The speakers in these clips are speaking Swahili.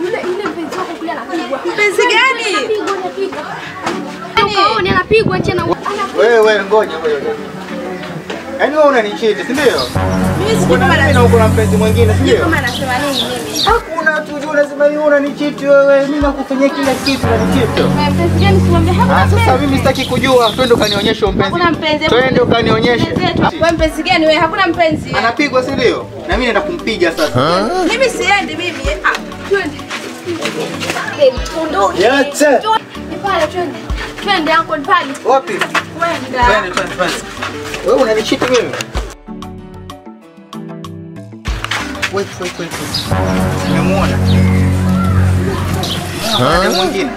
Yule mpenzi wako kule anapigwa. Mpenzi gani? Anapigwa. Ukaone anapigwa tena. Wewe ngoja wewe. Yaani wewe unanichiti, si ndio? Mimi sijui kama na uko na mpenzi mwingine, si ndio? kama nasema nini mimi. Hakuna tu unasema wewe unanichiti wewe. Mimi nakufanyia kila kitu unanichiti. Mpenzi gani simwambie hapa. Sasa mimi sitaki kujua. Twende ukanionyeshe mpenzi. Hakuna mpenzi. Twende ukanionyeshe. Wewe mpenzi gani wewe? Hakuna mpenzi. Anapigwa, si ndio? Na mimi naenda kumpiga sasa. Mimi siendi mimi. Twende. Ondoke. Yache. Pale twende. Twende hapo pale. Wapi? Kwenda. Twende. Wewe unanichiti mimi? Wait. Nimemuona. Kuna demu mwingine.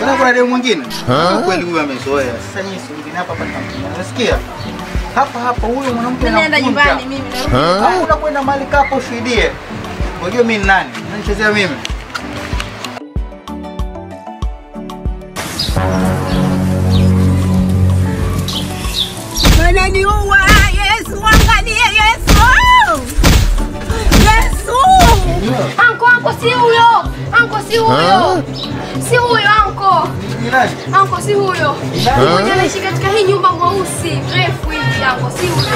Sasa kuna demu mwingine? Kweli huyu amezoea. Sasa nyinyi mwingine hapa unasikia? Hapa huyu mwanamke Nenda nyumbani mimi narudi. Hakuna kwenda mahali kapo ushuhudie. Unajua mimi ni nani? Unanichezea mimi? Wananiua Yesu, angalie Yesu. Yesu! Anko si huyo. Si huyo anko. Ni nani? Anko si huyo. Mmoja anaishi katika hii nyumba mweusi, mrefu hivi anko si huyo.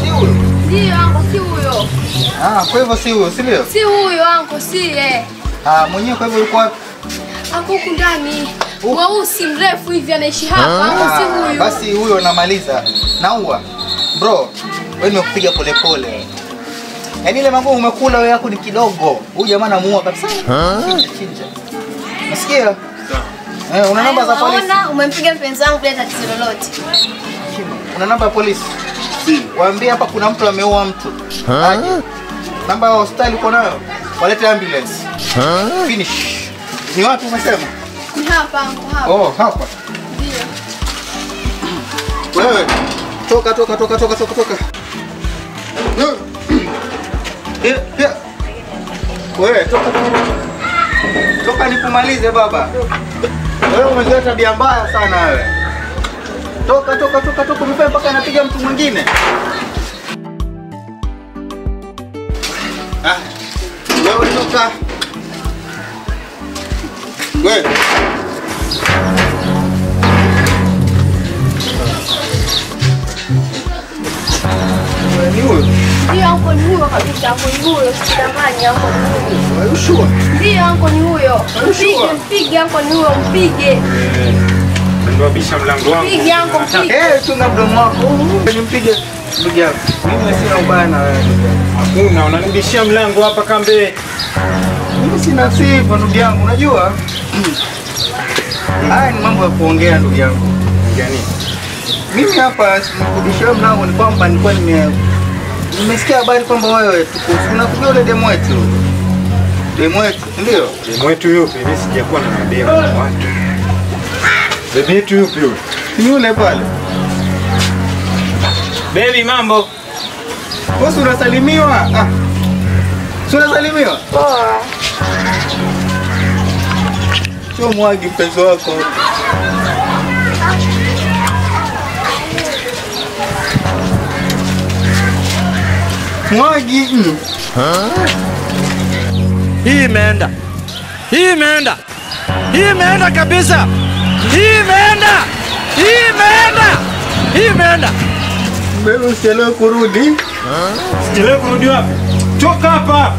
Si huyo. Ndio anko si huyo. Kwa hivyo si huyo, si ndio? Si huyo anko si Mwenyewe kwa hivyo yuko wapi? Anko huku ndani. Mweusi mrefu hivi anaishi hapa. Anko si huyo. Basi huyo namaliza. Naua. Bro, wewe nimekupiga polepole. Yaani ile mambo umekula wewe yako ni kidogo. Huyu jamaa anamuua kabisa. Chinja. Nasikia? Una namba za polisi? Unaona umempiga mpenzi wangu bila tatizo lolote. Una namba ya polisi? Waambie hapa kuna mtu ameua mtu. Aje. Namba ya hospitali uko nayo? Walete ambulance. Finish. Ni wapi umesema? Ni hapa anko hapa. Oh, hapa. Ndio. Wewe toka. Wewe toka nikumalize baba. Wewe umezoea tabia mbaya sana wewe. Toka umefanya mpaka anapiga mtu mwingine. Wewe toka. Wewe Ndio anko ni huyo kabisa, anko ni huyo, sidanganya anko ni huyo. Are you sure? Ndio anko ni huyo. Mpige anko ni huyo, mpige. Ndio bisha mlango wangu. Mpige anko mpige. Chunga mdomo wako. Nimpige ndugu yangu. Mimi sina ubaya na wewe. Hakuna, unanibishia mlango hapa kambe. Mimi sina sifa ndugu yangu, unajua? Haya ni mambo ya kuongea ndugu yangu. Gani? Mimi hapa nikubishia mlango ni kwamba nilikuwa nimesikia habari kwamba wewe unakujua yule demu wetu. Demu wetu, ndio? Demu wetu yupi? Mimi sijakuwa na demu watu. Demu wetu yupi yule? Yule pale. Baby mambo. Wewe unasalimiwa? Unasalimiwa? Poa. Sio mwagi mpenzi wako. Mwagi. Hii imeenda kabisa. Hii imeenda. Mbele usielewe kurudi. Sielewi kurudi wapi? Toka hapa.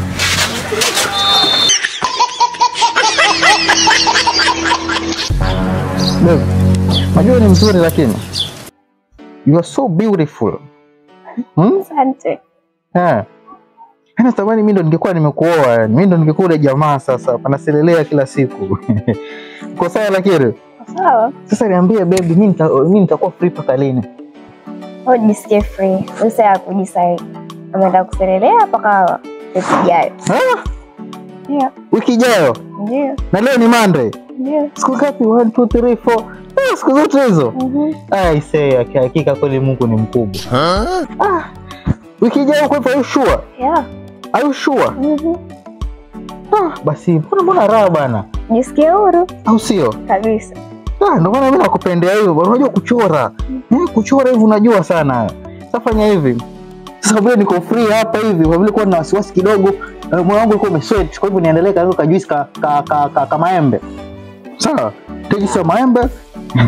Babe, unajua ni mzuri lakini you are so beautiful. Asante. Natamani mimi ndo ningekuwa nimekuoa, mimi ndo ningekuwa ule jamaa sasa, panaselelea kila siku. Uko sawa lakini? Sawa. Sasa niambie baby, mimi nitakuwa free paka lini? Jisikie free. Sasa ya kujisai. Ameenda kuselelea paka wiki ijayo. Ndio. Wiki ijayo? Ndio. Na leo ni Monday? Ndio. Siku ngapi? 1 2 3 4. Siku zote hizo? I say hakika kweli Mungu ni mkubwa. Wiki ijayo kwa hivyo, are you sure? Yeah. Are you sure? Basi mbona raha bana? Jisikie huru. Au sio? Kabisa. Ndio maana mimi nakupendea hiyo bwana, unajua kuchora. Kuchora hivi unajua sana. Sasa fanya hivi. Sasa vile niko free hapa hivi, kwa vile kwa na wasiwasi kidogo, moyo wangu ulikuwa umesweat, kwa hivyo niendelee kwa juice ka maembe. Sawa? Juice ya maembe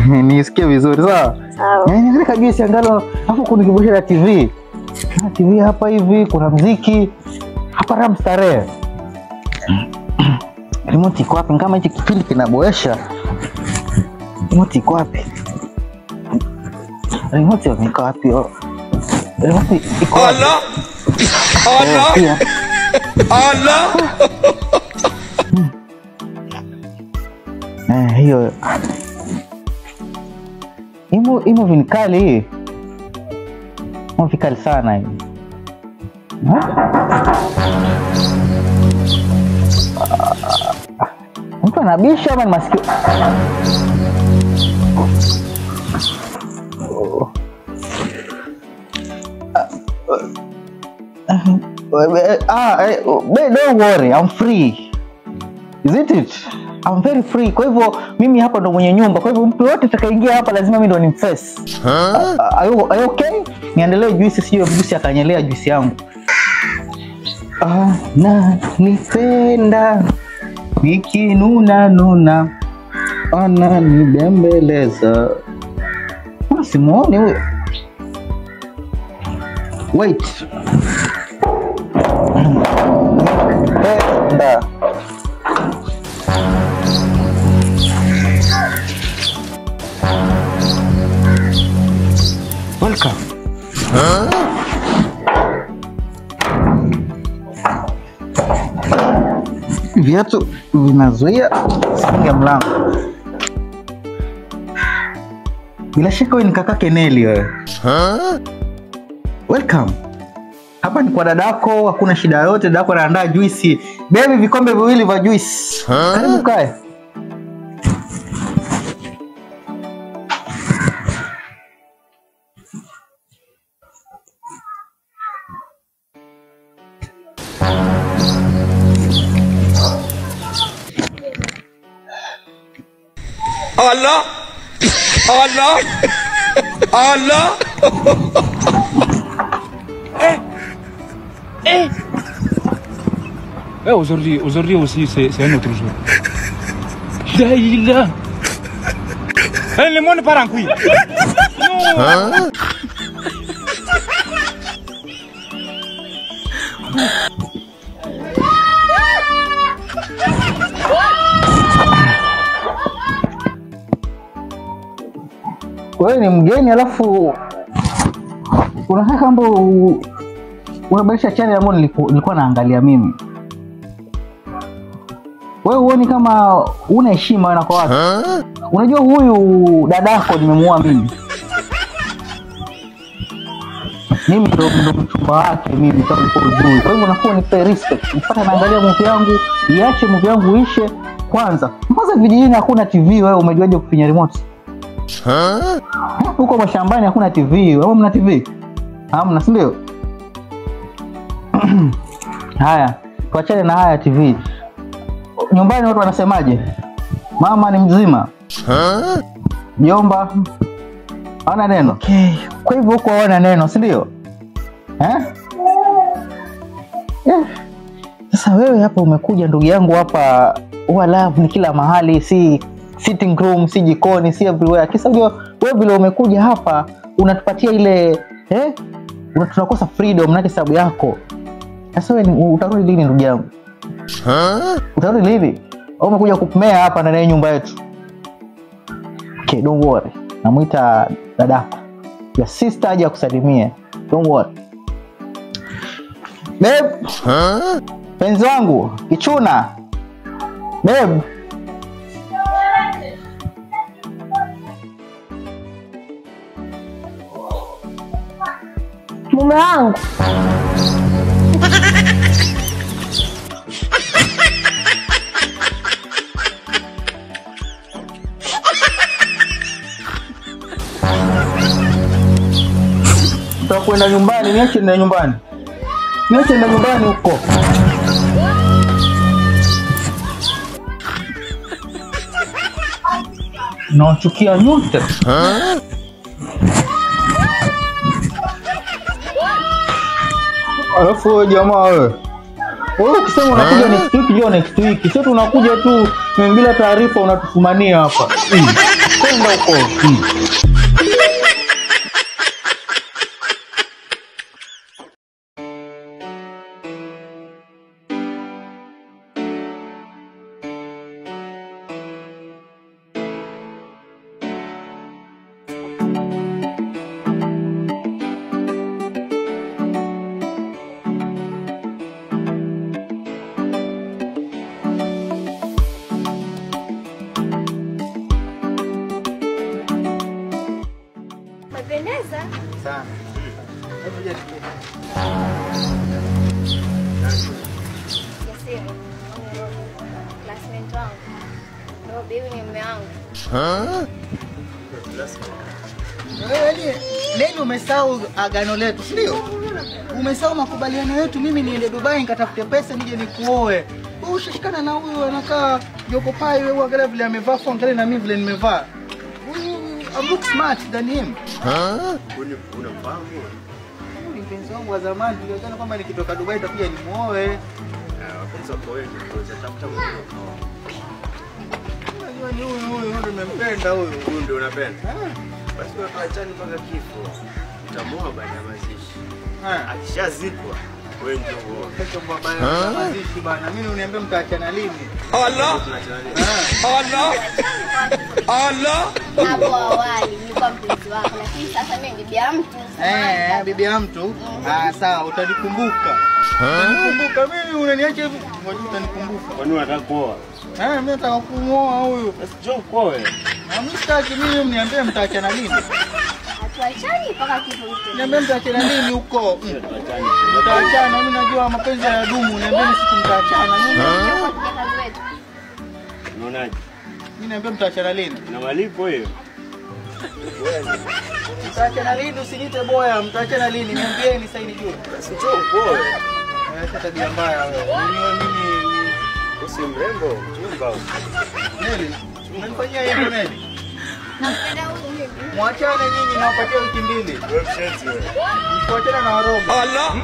nisikie vizuri, sawa? Sawa. Niendelee kwa juice angalo, hapo kuna kibosha la TV. Na TV hapa hivi, kuna muziki. Hapa ram starehe. Remote iko wapi? Kama hichi kipindi kinaboesha. Remote iko wapi? Remote iko wapi? Remote iko wapi? Allah! Allah! Allah! Hiyo. Imo vinkali hii. Imo vikali sana hii. Mtu anabisha ama ni masikio? Don't worry, I'm free. Isn't it? I'm very free. Kwa hivyo mimi hapa ndo mwenye nyumba. Kwa hivyo mtu yote atakayeingia hapa lazima mimi ndo nimface. Are you okay? Niendelee juice, sio juice akanyelea juice yangu. Na nipenda nikinuna ana nibembeleza. Simuoni huyo. Wait. Nipenda. Welcome. Viatu vinazuia singa mlango. Bila shaka wewe ni kaka Keneli wewe. Welcome. Hapa ni kwa dadako, hakuna shida yote. Dadako anaandaa juice. Baby, vikombe viwili vya juice. Karibu kae. Allah! Allah! Allah! Aujourd'hui aussi, c'est un autre jour. Daïla! Le monde part en couille. Non! Wewe ni mgeni alafu unataka kama unabadilisha channel ambayo nilikuwa naangalia mimi. Wewe huoni kama una heshima na kwa watu? Unajua huyu dadako nimemuoa mimi. Mimi ndo mchumba wake mimi kama uko juu. Kwa hivyo unafaa unipe respect. Nipata naangalia movie yangu, iache movie yangu ishe kwanza. Kwanza vijijini hakuna TV, wewe umejuaje kufinya remote? Huko mashambani hakuna TV. Wewe mna TV? Hamna, si ndio? Haya, tuachane na haya TV. Nyumbani watu wanasemaje? Mama ni mzima? Jomba hawana neno? Okay. Kwa hivyo huko hawana neno, si ndio? Sasa wewe hapa umekuja ndugu yangu hapa, love ni kila mahali, si sitting room, si jikoni, si everywhere. Kisa wewe vile umekuja hapa unatupatia ile tunakosa freedom na sababu yako. Sasa wewe utarudi lini ndugu yangu? Utarudi lini? Au umekuja kupmea hapa ndani ya nyumba yetu? Okay, don't worry. Namuita dadako. Your sister aje kusalimia. Don't worry. Babe. Penzi wangu, kichuna. Babe. Mume wangu. Tutakwenda nyumbani, niache na nyumbani. Niache na nyumbani huko. Nachukia nyote. Alafu wewe jamaa wewe. Wewe ukisema unakuja next week njoo next week. Sio tunakuja tu bila taarifa unatufumania hapa. Kwenda huko. Mapendeza Sana. Hebu je tukie. Yasiri. Classmate wangu. Ndio bibi ni mume wangu. Wewe nini umesahau agano letu, si ndio? Umesahau makubaliano yetu, mimi niende Dubai nikatafute pesa nije nikuoe. Wewe ushashikana na huyu anakaa Joko Pai, wewe angalia vile amevaa, angalia na mimi vile nimevaa. I look smart than him. Unafahamu? Ni mpenzi wangu wa zamani, tuliagana kwamba nikitoka Dubai nitakuja nimuoe. Wapenzi wako wengi tutatafuta mwingine. Unajua ni huyu ndio nimempenda huyu. Huyu ndio unapenda? Basi tuachane mpaka kifo. Utamoa baada ya mazishi. Akishazikwa wewe ndio uoe. Kesho baba mazishi bana. Mimi uniambie mtaachana lini? Allah. Allah. Allah. Hapo awali nilikuwa mpenzi wako, lakini sasa mimi ni bibi ya mtu. Bibi ya mtu. Sawa, utanikumbuka. Kumbuka mimi unaniacha hivi, ngoja utanikumbuka. Kwani unataka kuoa? Mimi nataka kumuoa huyu. Basi njoo kuoe. Msitaki mimi mniambie mtaachana lini? Hatuachani mpaka kifo hicho. Niambie mtaachana lini huko? Mtaachana, mimi najua mapenzi ya dumu, niambie siku mtaachana. Kazi wetu. Unaonaje? Mimi niambie mtaachana lini? Na malipo hiyo. Mtaachana lini? Usiniite boya, mtaachana lini? Niambieni sasa nijue. Basi njoo kuoe. Acha tabia mbaya wewe. Mimi usi mrembo, chumba. Neli, unanifanyia hivyo Neli? Napenda huyu mimi. Mwachane nyinyi na wapatie wiki mbili. Wewe mshenzi wewe. Mfuatane na warogo. Allah.